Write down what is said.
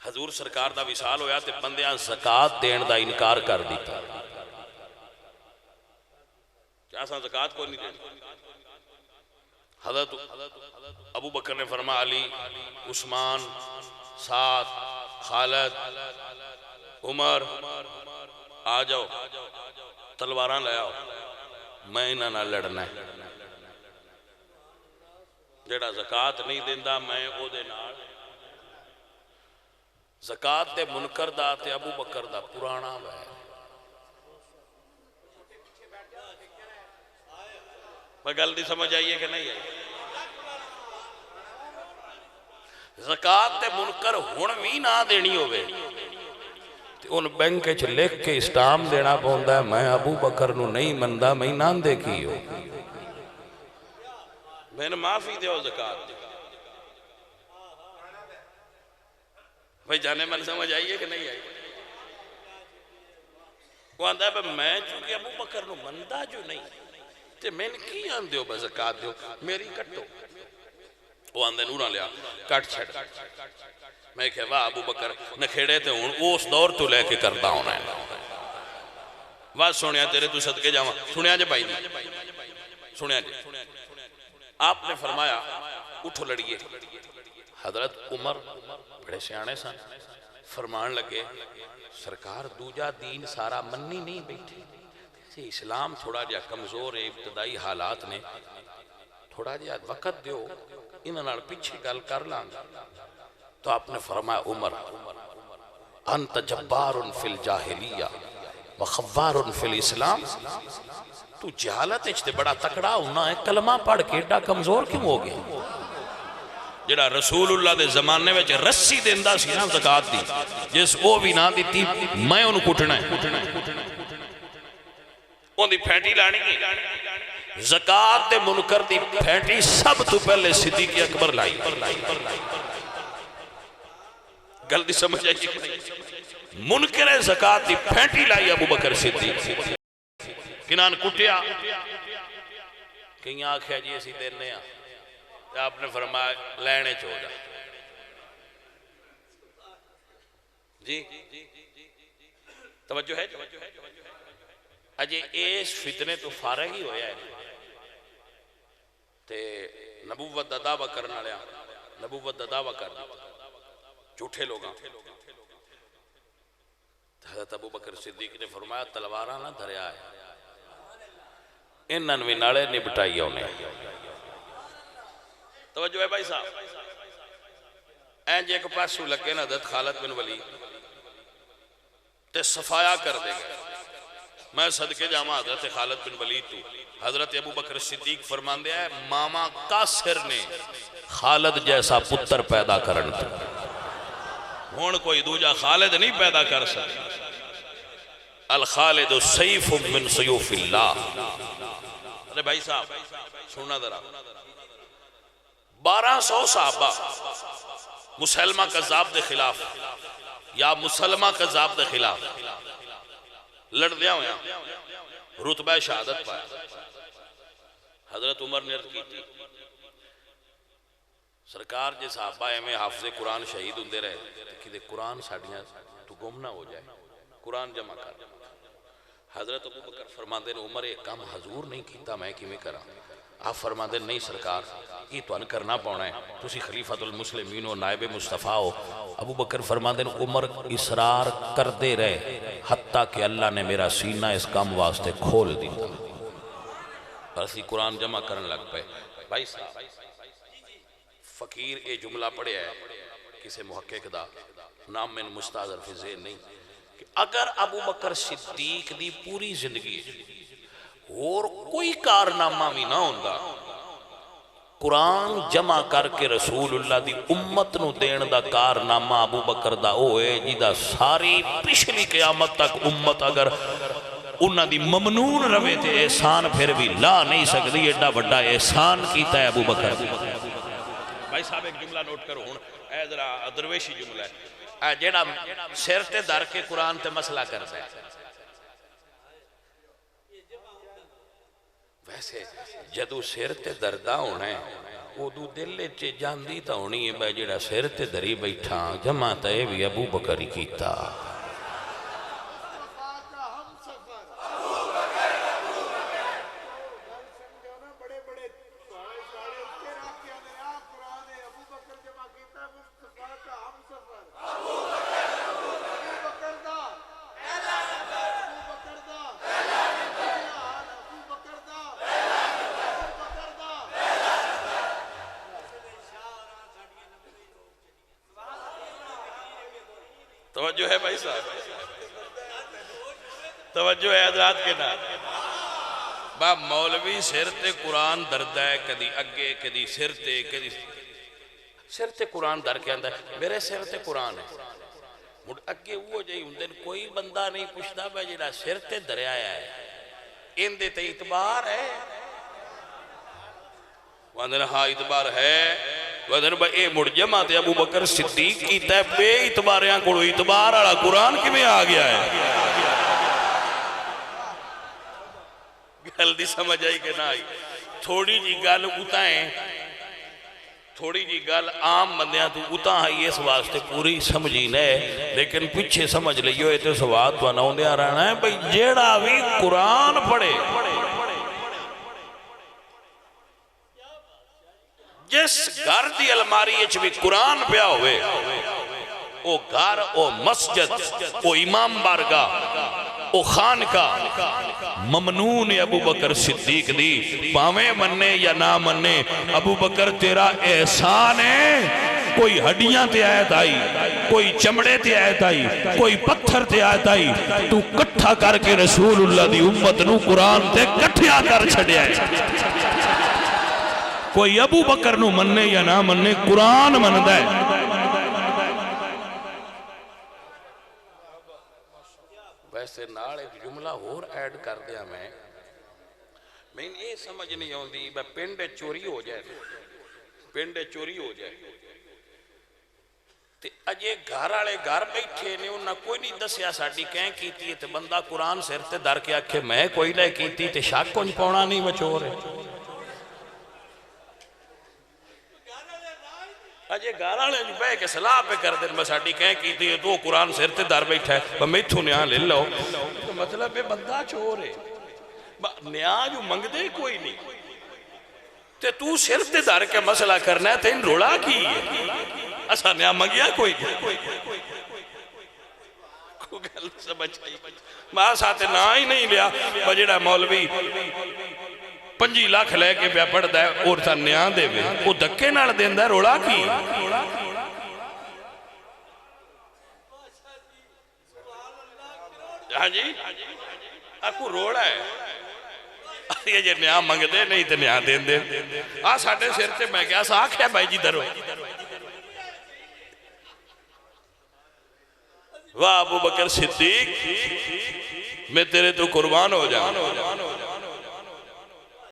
حضور سرکار دا وصال ہویا تے بندیاں زکاة دین دا انکار کر دیتا کیا سا زکاة کوئی نہیں دین حضرت ابو بکر نے فرما علی عثمان سعد خالد عمر آ جاؤ تلواراں لے آؤ میں انہاں نال لڑنا ہے جیڑا زکاة نہیں دیندا میں او دے نال زکاة دے منکر دا تے ابو بکر دا پرانا ویر میں گل دی سمجھ آئیے کہ نہیں آئی زکاة تے منکر ہون بھی نہ دینی ہوئے ان بینک چ لکھ کے اسٹام دینا پوندا ہے میں ابو بکر نو نہیں مندا میں نہ دے کی ہو میں نے معافی دیو زکاة دی بھائی جانے من سمجھ آئیے کہ نہیں آئیے وہ آندہ ہے میں چونکہ ابو بکر نو مندا جو نہیں تے میں نے کی آن دیو با زکاة دیو میری کٹو وہ آندہ نورا لیا کٹ چھڑ میں کہا واہ ابو بکر نکھیڑے تھے اس دور تو لے کے کردہ ہونا ہے واہ سنیا تیرے تو صدقے جاؤں سنیا جے بھائی دی سنیا جے آپ نے فرمایا اٹھو لڑیے حضرت عمر بڑے سیانے سن فرمان لگے سرکار دوجا دین سارا منی نہیں بیٹھے اسلام تھوڑا جا کمزور ہے ابتدائی حالات نے تھوڑا جا وقت دیو انہاں پیچھے گل کر لانگا تو آپ نے فرمایا عمر انت جبار فی الجاہلیہ وخوار فی الاسلام تو جہالت اچھتے بڑا تکڑا ہونا ہے کلمہ پڑھ کے ایڈا کمزور کیوں ہو گیا جڑا رسول اللہ دے زمانے میں رسی دیندہ سی نا زکاة دی جس او بھی نہ دیتی میں انہوں کٹنا ہے ان دی پھینٹی لانی ہے زکاة دے منکر دی پھینٹی سب تو پہلے صدیق اکبر لائی گل دی سمجھ آئی منکر زکاة دی پھینٹی لائی ابو بکر صدیق کنان کٹیا کہیں آنکھ ہے جی اسی دینے آ آپ نے فرمایا لینے چھوڑا جی توجہ ہے اجے اس فتنے تو فارغ ہی ہویا ہے تے نبوت دا دعویٰ کرنا لیا نبوت دا دعویٰ کر دیتا جھوٹے لوگاں حضرت ابو بکر صدیق نے فرمایا تلواراں نہ دھریا ہے انہاں بھی نالے نبٹائی ہونے توجہ ہے بھائی صاحب این جے ایک پاسو لگے نا حضرت خالد بن ولید تے صفایا کر دے گئے میں صدقے جامع حضرت خالد بن ولید تو حضرت ابو بکر صدیق فرمان دیا ہے ماما قاسر نے خالد جیسا پتر پیدا کرن تھا ہون کوئی دوجہ خالد نہیں پیدا کر سکتا الخالد سیف من سیوف اللہ ارے بھائی صاحب سننا درہ 1200 صحابہ مسلمہ کذاب دے خلاف یا مسلمہ کذاب دے خلاف لڑ دیا ہویا رتبہ شہادت پایا حضرت عمر نے عرض کی تھی سرکار جے صحابہ میں حافظ قرآن شہید ہوندے رہے کہ دے قرآن ساڑیاں تو گم نہ ہو جائے قرآن جمع کر حضرت ابو بکر فرمان دے عمر ایک کام حضور نہیں کیتا میں کی میں کرا آپ فرما دے نہیں سرکار یہ تو ان کرنا پاؤنا ہے تسی خلیفۃ المسلمین و نائب مصطفیٰ ہو ابو بکر فرما دے عمر اصرار کر دے رہے حتیٰ کہ اللہ نے میرا سینہ اس کام واسطے کھول دیتا اسی قرآن جمع کرن لگ پہ بھائی صاحب فقیر اے جملہ پڑھے ہے کسے محقق دا نام من مستحضر فی ذہن نہیں کہ اگر ابو بکر صدیق دی پوری زندگی اور کوئی کارنامہ بھی نہ ہوندہ قرآن جمع کر کے رسول اللہ دی امت نو دین دا کارنامہ ابو بکر دا ہوئے جیدہ ساری پچھلی قیامت تک امت اگر انہاں دی ممنون روے تھے احسان پھر بھی لا نہیں سکتی ایڈا بڑا احسان کیتا ہے ابو بکر بھائی صاحب ایک جملہ نوٹ کرو ہون اے ذرا درویشی جملہ ہے جیڑا سر تے در کے قرآن تے مسئلہ کرتا ہے ویسے جدو سر تے دردہ ہونا ہے ادو دل چ جاندی تا ہونی ہے بھائی جڑا سر تے دری بیٹھا جمع تے بھی ابو بکر ہی کیتا توجہ ہے بھائی صاحب توجہ ہے حضرات کے نام با مولوی سر تے قرآن دردہ ہے کدی اگے کدی سر تے قرآن در کے اندر میرے سر تے قرآن ہے مجھ اگے وہ جائی ان دن کوئی بندہ نہیں پوچھتا بھائی جڑا سر تے دریایا ہے ان دے تے اعتبار ہے وہاں ہاں اعتبار ہے وہاں با اے مرجمہ تے ابو بکر صدیق کیتا ہے بے اعتباریاں کو اعتبار آڑا قرآن کی میں آ گیا ہے گل دی سمجھ آئی کہ نہ آئی تھوڑی جی گل اتائیں تھوڑی جی گل عام بندیاں تو اتائیں اس واسطے پوری سمجھی نہیں لیکن پیچھے سمجھ لئیو ایتے سواد تو انہوں دیا رہنا ہے بھئی جیڑا بھی قرآن پڑھے جس گھر دی الماری اچھ بھی قرآن پیا ہوئے او گھر او مسجد او امام بارگاہ او خانقاہ ممنون ابو بکر صدیق دی پاویں مننے یا نہ مننے ابو بکر تیرا احسان ہے کوئی ہڈیاں تے آیت آئی کوئی چمڑے تے آیت آئی کوئی پتھر تے آیت آئی تو کٹھا کر کے رسول اللہ دی امت نو قرآن تے کٹھیا کر چھڑے آئے کوئی ابو بکر نو مننے یا نہ مننے قرآن مندہ ہے ویسے نال ایک جملہ اور ایڈ کر دیا میں یہ سمجھ نہیں ہوندی پنڈے چوری ہو جائے پنڈے چوری ہو جائے تے اجے گھر آلے گھر بیٹھے نے انہاں کوئی نہیں دسیا ساڑی کہیں کیتی ہے تے بندہ قرآن سر تے در کے آکھے میں کوئی لے کیتی تے شاک کنج پونا نہیں بچور ہے اجے گھر آلے جو بے کے صلاح پہ کر دیں بساڑی کہیں کیتی ہے تو قرآن سر تے در بیٹھا ہے میں اتھو نیاں لے لو تو مطلب ہے بندہ چور ہے نیاں جو منگ دے کوئی نہیں تے تو سر تے در کے مسئلہ کرنا ہے تین روڑا کی ہے ایسا نیاں منگیا کوئی نہیں کو گل سمجھ آئی ماں ساتھ نہ ہی نہیں لیا بجڑا مولوی 5 لاکھ لے کے پیا پڑھ دا ہے اور تا نیاں دے وے وہ دکے نال دین دا روڑا کی ہاں جی آپ کو روڑا ہے یہ جے نیاں منگ دے نہیں تے نیاں دین دے ساڑھے سر تے میں کیا ساکھ ہے بھائی جی درو واہ ابو بکر صدیق میں تیرے تو قربان ہو جاؤں